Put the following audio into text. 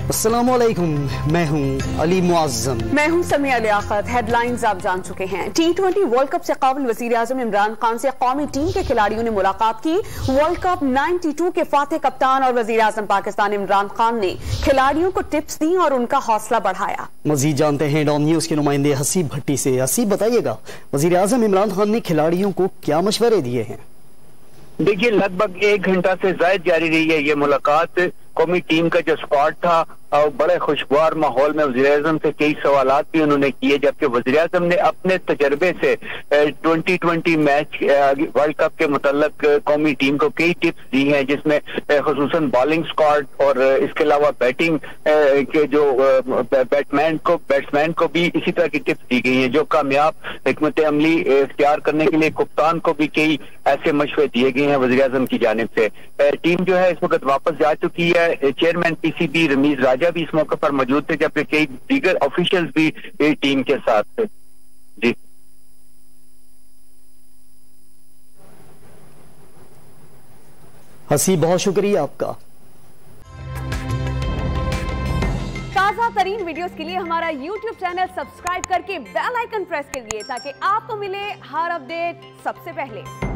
अस्सलामुअलैकुम, मैं हूं अली मुअज़्ज़म। मैं हूं समिया लियाकत। हेडलाइंस आप जान चुके हैं। T20 वर्ल्ड कप से काबिल वजीर आजम इमरान खान से कौमी टीम के खिलाड़ियों ने मुलाकात की। वर्ल्ड कप 92 के फातेह कप्तान और वजीर आजम पाकिस्तान इमरान खान ने खिलाड़ियों को टिप्स दी और उनका हौसला बढ़ाया। मजीद जानते हैं डॉन न्यूज के नुमाइंदे हसीब भट्टी से। हसीब, बताइएगा वजीर आजम इमरान खान ने खिलाड़ियों को क्या मशवरे दिए हैं? देखिए, लगभग 1 घंटा से ज्यादा जारी रही है ये मुलाकात। कौमी टीम का जो स्क्वाड था और बड़े खुशगवार माहौल में वज़ीर आज़म से कई सवालात भी उन्होंने किए, जबकि वज़ीर आज़म ने अपने तजर्बे से 2020 मैच वर्ल्ड कप के मुतल्लिक कौमी टीम को कई टिप्स दी हैं, जिसमें खुसूसन बॉलिंग स्क्वाड और इसके अलावा बैटिंग के जो बैट्समैन को भी इसी तरह की टिप्स दी गई हैं। जो कामयाब हिकमत अमली इख्तियार करने के लिए कप्तान को भी कई ऐसे मशवरे दिए गए हैं वज़ीर आज़म की जानिब से। टीम जो है इस वक्त वापस जा चुकी है। चेयरमैन पीसीबी रमीज राजा भी इस मौके पर मौजूद थे, जबकि कई दीगर ऑफिशियल्स भी टीम के साथ थे। जी, हसीब, बहुत शुक्रिया आपका। ताज़ा तरीन वीडियोस के लिए हमारा YouTube चैनल सब्सक्राइब करके बेल आइकन प्रेस करिए ताकि आपको मिले हर अपडेट सबसे पहले।